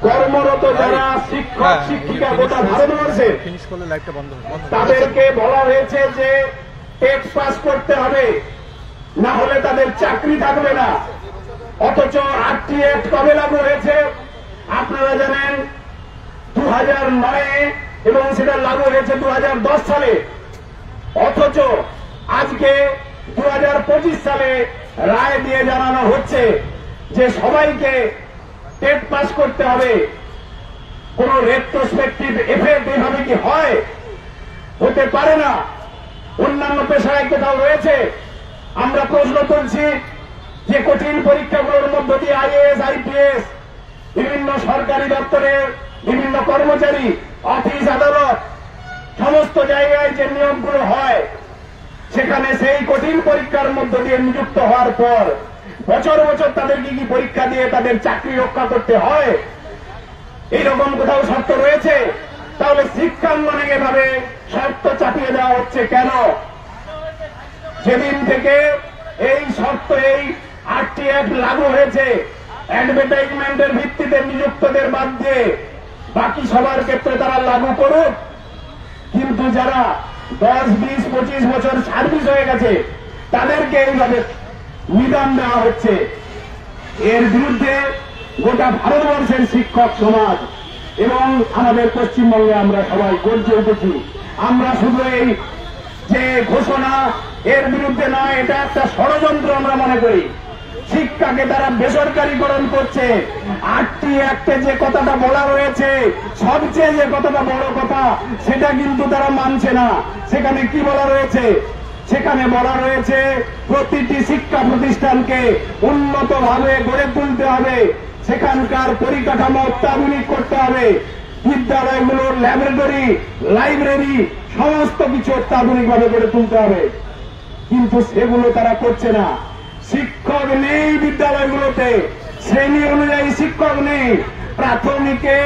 কর্মরত যারা শিক্ষক শিক্ষিকা গোটা ভারতবর্ষে, তাদেরকে বলা হয়েছে যে টেট পাস করতে হবে, না হলে তাদের চাকরি থাকবে না। অথচ আরটি অ্যাক্ট কবে লাগু হয়েছে আপনারা জানেন? 2009-এ, এবং সেটা লাগু হয়েছে 2010 সালে। অথচ আজকে 2025 সালে রায় দিয়ে জানানো হচ্ছে যে সবাইকে টেট পাস করতে হবে। কোন রেট্রোস্পেক্টিভ এফেক্ট এভাবে কি হয়? হতে পারে না। অন্যান্য পেশায় কোথাও রয়েছে? আমরা প্রশ্ন তুলছি যে কঠিন পরীক্ষাগুলোর মধ্য দিয়ে আইএএস, আইপিএস, বিভিন্ন সরকারি দপ্তরের বিভিন্ন কর্মচারী, অফিস আদালত, সমস্ত জায়গায় যে নিয়োগগুলো হয়, সেখানে সেই কঠিন পরীক্ষার মধ্য দিয়ে নিযুক্ত হওয়ার পর বছর বছর তাদেরকে কি পরীক্ষা দিয়ে তাদের চাকরি রক্ষা করতে হয়? এইরকম কোথাও শর্ত রয়েছে? তাহলে শিক্ষাঙ্গনে এভাবে শর্ত চাপিয়ে দেওয়া হচ্ছে কেন? যেদিন থেকে এই শর্ত, এই আরটি অ্যাক্ট লাগু হয়েছে, অ্যাডভার্টাইজমেন্টের ভিত্তিতে নিযুক্তদের বাদ দিয়ে বাকি সবার ক্ষেত্রে তারা লাগু করুক। কিন্তু যারা 10, 20, 25 বছর সার্ভিস হয়ে গেছে তাদেরকে এইভাবে নিদান দেওয়া হচ্ছে। এর বিরুদ্ধে গোটা ভারতবর্ষের শিক্ষক সমাজ এবং আমাদের পশ্চিমবঙ্গে আমরা সবাই গর্জে উঠেছি। আমরা শুধু এই যে ঘোষণা, এর বিরুদ্ধে নয়, এটা একটা ষড়যন্ত্র আমরা মনে করি। শিক্ষাকে তারা বেসরকারীকরণ করছে। আরটি অ্যাক্টে যে কথাটা বলা রয়েছে, সবচেয়ে যে কথাটা বড় কথা, সেটা কিন্তু তারা মানছে না। সেখানে কি বলা রয়েছে? সেখানে বলা রয়েছে প্রতিটি শিক্ষা প্রতিষ্ঠানকে উন্নতভাবে গড়ে তুলতে হবে, সেখানকার পরিকাঠামো অত্যাধুনিক করতে হবে, বিদ্যালয়গুলোর ল্যাবরেটরি, লাইব্রেরি সমস্ত কিছু অত্যাধুনিকভাবে গড়ে তুলতে হবে। কিন্তু সেগুলো তারা করছে না। শিক্ষক নেই বিদ্যালয়গুলোতে, শ্রেণী অনুযায়ী শিক্ষক নেই। প্রাথমিকে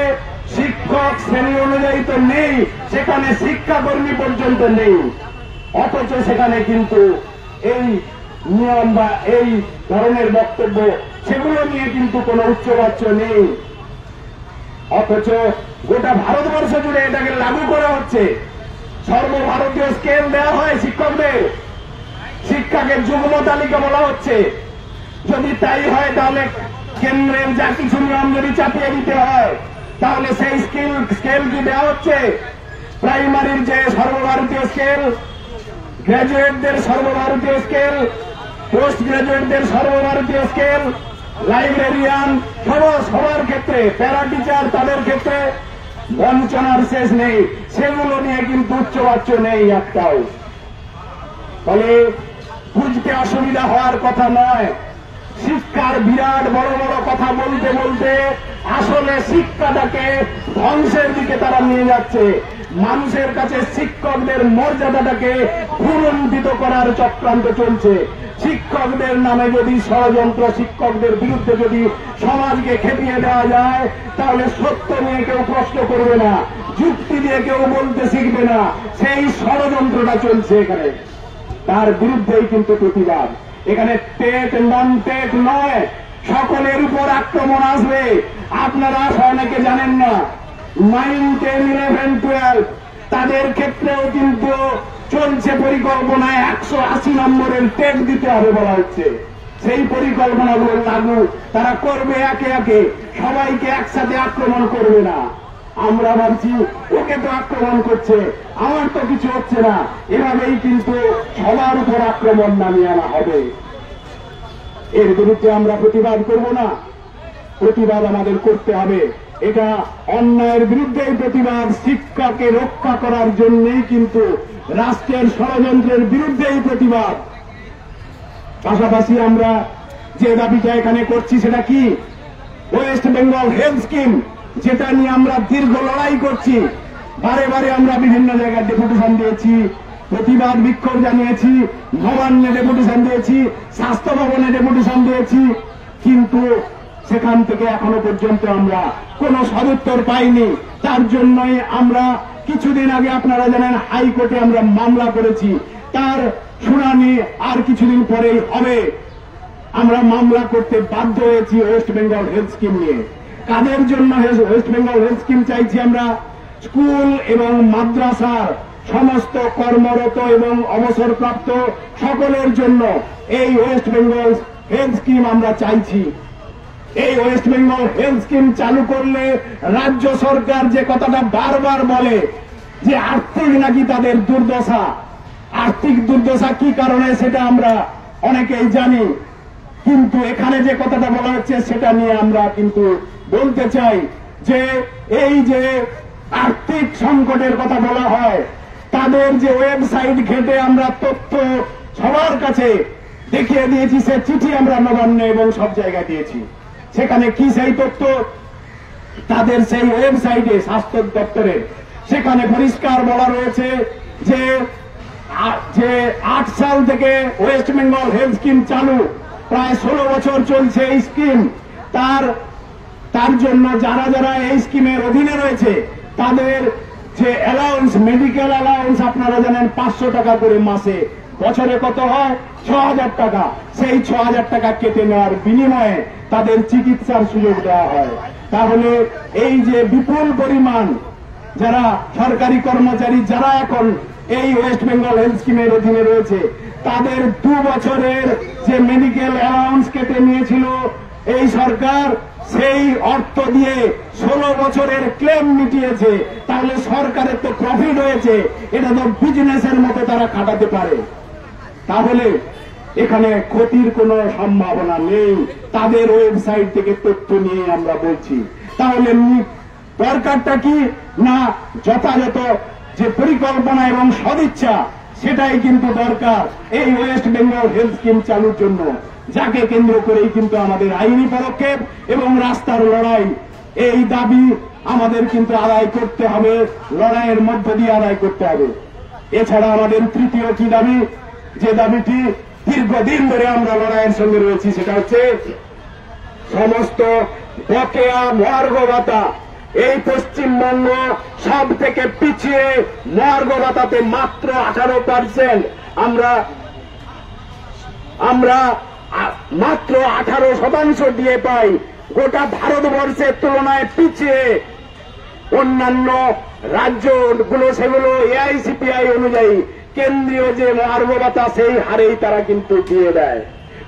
শিক্ষক শ্রেণী অনুযায়ী তো নেই, সেখানে শিক্ষাকর্মী পর্যন্ত নেই। অথচ সেখানে কিন্তু এই নিয়ম বা এই ধরনের বক্তব্য, সেগুলো নিয়ে কিন্তু কোন উচ্চবাচ্য নেই। অথচ গোটা ভারতবর্ষ জুড়ে এটাকে লাগু করা হচ্ছে। সর্বভারতীয় স্কেল দেওয়া হয় শিক্ষকদের, শিক্ষাকে যুগ্ম তালিকা বলা হচ্ছে। যদি তাই হয় তাহলে কেন্দ্রের যা কিছু নিয়ম যদি চাপিয়ে দিতে হয়, তাহলে সেই স্কেল কি দেওয়া হচ্ছে? প্রাইমারির যে সর্বভারতীয় স্কেল, গ্রাজুয়েটদের সর্বভারতীয় স্কেল, পোস্ট গ্রাজুয়েটদের সর্বভারতীয় স্কেল, লাইব্রেরিয়ান সবার ক্ষেত্রে, প্যারা টিচার তাদের ক্ষেত্রে বঞ্চনার শেষ নেই। সেগুলো নিয়ে কিন্তু উচ্চবাচ্য নেই একটাও। ফলে বুঝতে অসুবিধা হওয়ার কথা নয়। শিক্ষার বিরাট বড় বড় কথা বলতে বলতে আসলে শিক্ষাটাকে ধ্বংসের দিকে তারা নিয়ে যাচ্ছে। মানুষের কাছে শিক্ষকদের মর্যাদাটাকে ভুলুণ্ঠিত করার চক্রান্ত চলছে। শিক্ষকদের নামে যদি ষড়যন্ত্র, শিক্ষকদের বিরুদ্ধে যদি সমাজকে খেপিয়ে দেওয়া যায়, তাহলে সত্য নিয়ে কেউ প্রশ্ন করবে না, যুক্তি দিয়ে কেউ বলতে শিখবে না। সেই ষড়যন্ত্রটা চলছে এখানে, তার বিরুদ্ধেই কিন্তু প্রতিবাদ। এখানে টেট নন টেট নয়, সকলের উপর আক্রমণ আসবে। আপনারা অনেকে জানেন না, 9, 10, 11, 12 তাদের ক্ষেত্রেও কিন্তু চলছে পরিকল্পনায় 180 নম্বরের টেট দিতে হবে বলা হচ্ছে। সেই পরিকল্পনাগুলো লাগু তারা করবে একে একে, সবাইকে একসাথে আক্রমণ করবে না। আমরা ভাবছি ওকে তো আক্রমণ করছে, আমার তো কিছু হচ্ছে না, এভাবেই কিন্তু সবার উপর আক্রমণ নামিয়ে আনা হবে। এর বিরুদ্ধে আমরা প্রতিবাদ করব না, প্রতিবাদ আমাদের করতে হবে। এটা অন্যায়ের বিরুদ্ধেই প্রতিবাদ, শিক্ষাকে রক্ষা করার জন্যই কিন্তু রাষ্ট্রের ষড়যন্ত্রের বিরুদ্ধেই প্রতিবাদ। পাশাপাশি আমরা যে দাবিটা এখানে করছি সেটা কি? ওয়েস্ট বেঙ্গল হেলথ স্কিম, যেটা নিয়ে আমরা দীর্ঘ লড়াই করছি। বারে বারে আমরা বিভিন্ন জায়গায় ডেপুটেশন দিয়েছি, প্রতিবাদ বিক্ষোভ জানিয়েছি, নবান্নে ডেপুটেশন দিয়েছি, স্বাস্থ্য ভবনে ডেপুটেশন দিয়েছি, কিন্তু সেখান থেকে এখনো পর্যন্ত আমরা কোনো সদুত্তর পাইনি। তার জন্যই আমরা কিছুদিন আগে আপনারা জানেন হাইকোর্টে আমরা মামলা করেছি, তার শুনানি আর কিছুদিন পরেই হবে। আমরা মামলা করতে বাধ্য হয়েছি ওয়েস্ট বেঙ্গল হেলথ স্কিম নিয়ে। কাদের জন্য ওয়েস্ট বেঙ্গল হেলথ স্কিম চাইছি আমরা? স্কুল এবং মাদ্রাসার সমস্ত কর্মরত এবং অবসরপ্রাপ্ত সকলের জন্য এই ওয়েস্ট বেঙ্গল হেলথ স্কিম আমরা চাইছি। এই ওয়েস্ট বেঙ্গল হেলথ স্কিম চালু করলে রাজ্য সরকার যে কথাটা বারবার বলে যে আর্থিক নাকি তাদের দুর্দশা, আর্থিক দুর্দশা কি কারণে সেটা আমরা অনেকেই জানি, কিন্তু এখানে যে কথাটা বলা হচ্ছে সেটা নিয়ে আমরা কিন্তু বলতে চাই যে এই যে আর্থিক সংকটের কথা বলা হয়, তাদের যে ওয়েবসাইট ঘেটে আমরা তথ্য সবার কাছে দেখিয়ে দিয়েছি, সে চিঠি আমরা নবান্নে এবং সব জায়গায় দিয়েছি। সেখানে কি সেই তথ্য? তাদের সেই ওয়েবসাইটে স্বাস্থ্য দপ্তরের সেখানে পরিষ্কার বলা রয়েছে যে 8 সাল থেকে ওয়েস্ট বেঙ্গল হেলথ স্কিম চালু, প্রায় 16 বছর চলছে এই স্কিম। তার জন্য যারা যারা এই স্কিমের অধীনে রয়েছে তাদের যে অ্যালাউন্স, মেডিকেল অ্যালাউন্স আপনারা জানেন 500 টাকা করে মাসে, বছরে কত হয়? 6000 টাকা। সেই 6000 টাকা কেটে নেওয়ার বিনিময়ে তাদের চিকিৎসার সুযোগ দেওয়া হয়। তাহলে এই যে বিপুল পরিমাণ যারা সরকারি কর্মচারী যারা এখন এই ওয়েস্ট বেঙ্গল হেলথ স্কিমের অধীনে রয়েছে, তাদের 2 বছরের যে মেডিকেল অ্যালাউন্স কেটে নিয়েছিল এই সরকার, সেই অর্থ দিয়ে 16 বছরের ক্লেম মিটিয়েছে। তাহলে সরকারের তো প্রফিট হয়েছে, এটা তো বিজনেসের মতো তারা খাটাতে পারে। তাহলে এখানে ক্ষতির কোনো সম্ভাবনা নেই, তাদের ওয়েবসাইট থেকে তথ্য নিয়ে আমরা বলছি। তাহলে দরকারটা কি না, যথাযথ যে পরিকল্পনা এবং সদিচ্ছা সেটাই কিন্তু দরকার এই ওয়েস্ট বেঙ্গল হেলথ স্কিম চালুর জন্য, যাকে কেন্দ্র করেই কিন্তু আমাদের আইনি পদক্ষেপ এবং রাস্তার লড়াই। এই দাবি আমাদের কিন্তু আদায় করতে হবে, লড়াইয়ের মধ্য দিয়ে আদায় করতে হবে। এছাড়া আমাদের তৃতীয় কি দাবি, যে দাবিটি দীর্ঘদিন ধরে আমরা লড়াইয়ের সঙ্গে রয়েছি, সেটা হচ্ছে সমস্ত বকেয়া মহার্ঘ ভাতা। এই পশ্চিমবঙ্গ সব থেকে পিছিয়ে, মহার্ঘ ভাতাতে মাত্র 18%, আমরা মাত্র 18% দিয়ে পাই। গোটা ভারতবর্ষের তুলনায় পিছিয়ে। অন্যান্য রাজ্যগুলো সেগুলো এআইসিপিআই অনুযায়ী কেন্দ্রীয় যে মহার্ঘ ভাতা সেই হারেই তারা কিন্তু দিয়ে দেয়,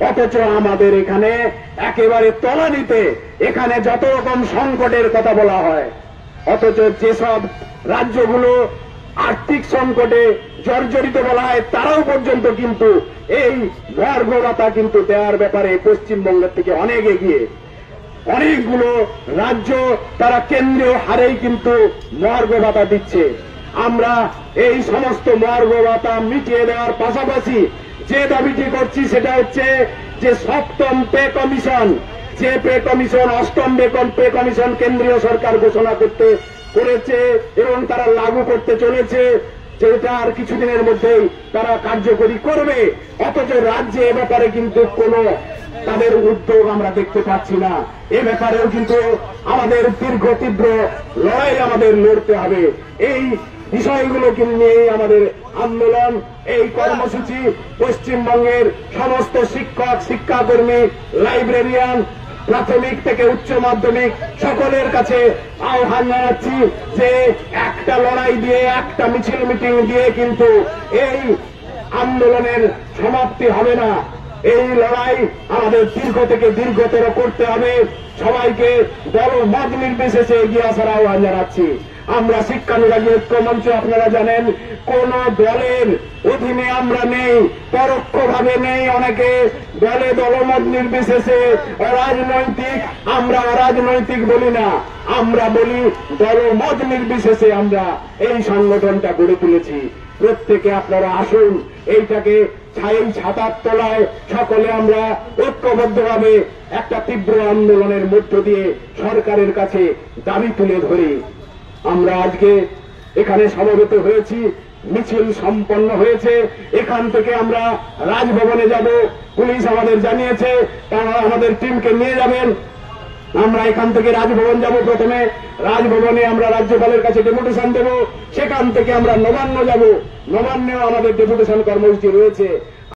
অথচ আমাদের এখানে একেবারে তলানিতে। এখানে যত রকম সংকটের কথা বলা হয়, অথচ যেসব রাজ্যগুলো আর্থিক সংকটে জর্জরিত বলা হয় তারাও পর্যন্ত কিন্তু এই মহার্ঘ ভাতা কিন্তু দেওয়ার ব্যাপারে পশ্চিমবঙ্গের থেকে অনেক এগিয়ে। অনেকগুলো রাজ্য তারা কেন্দ্রীয় হারেই কিন্তু মহার্ঘ ভাতা দিচ্ছে। আমরা এই সমস্ত মহার্ঘ ভাতা মিটিয়ে দেওয়ার পাশাপাশি যে দাবিটি করছি সেটা হচ্ছে যে 7ম পে কমিশন, যে পে কমিশন 8ম পে কমিশন কেন্দ্রীয় সরকার ঘোষণা করেছে এবং তারা লাগু করতে চলেছে, যেটা আর কিছুদিনের মধ্যেই তারা কার্যকরী করবে, অথচ রাজ্যে এ ব্যাপারে কিন্তু কোনো তাদের উদ্যোগ আমরা দেখতে পাচ্ছি না। এ ব্যাপারেও কিন্তু আমাদের দীর্ঘ তীব্র লড়াই আমাদের লড়তে হবে। এই বিষয়গুলোকে নিয়ে আমাদের আন্দোলন, এই কর্মসূচি পশ্চিমবঙ্গের সমস্ত শিক্ষক, শিক্ষাকর্মী, লাইব্রেরিয়ান, প্রাথমিক থেকে উচ্চ মাধ্যমিক সকলের কাছে আহ্বান জানাচ্ছি যে একটা লড়াই দিয়ে, একটা মিছিল মিটিং দিয়ে কিন্তু এই আন্দোলনের সমাপ্তি হবে না। এই লড়াই আমাদের দীর্ঘ থেকে দীর্ঘতর করতে হবে। সবাইকে দল মত নির্বিশেষে এগিয়ে আসার আহ্বান জানাচ্ছি। আমরা শিক্ষানুরাগী ঐক্য মঞ্চ, আপনারা জানেন, কোন দলের অধীনে আমরা নেই, পরোক্ষভাবে নেই, অনেকে দলে দলমত নির্বিশেষে অরাজনৈতিক, আমরা অরাজনৈতিক বলি না, আমরা বলি দলমত নির্বিশেষে আমরা এই সংগঠনটা গড়ে তুলেছি। প্রত্যেকে আপনারা আসুন, এইটাকে ছাতার তলায় সকলে আমরা ঐক্যবদ্ধভাবে একটা তীব্র আন্দোলনের মধ্য দিয়ে সরকারের কাছে দাবি তুলে ধরি। আমরা আজকে এখানে সমবেত হয়েছি, মিছিল সম্পন্ন হয়েছে। এখান থেকে আমরা রাজভবনে যাব, পুলিশ আমাদের জানিয়েছে তারা আমাদের টিমকে নিয়ে যাবেন। আমরা এখান থেকে রাজভবন যাব, প্রথমে রাজভবনে আমরা রাজ্যপালের কাছে ডেপুটেশন দেব, সেখান থেকে আমরা নবান্ন যাব, নবান্নেও আমাদের ডেপুটেশন কর্মসূচি রয়েছে।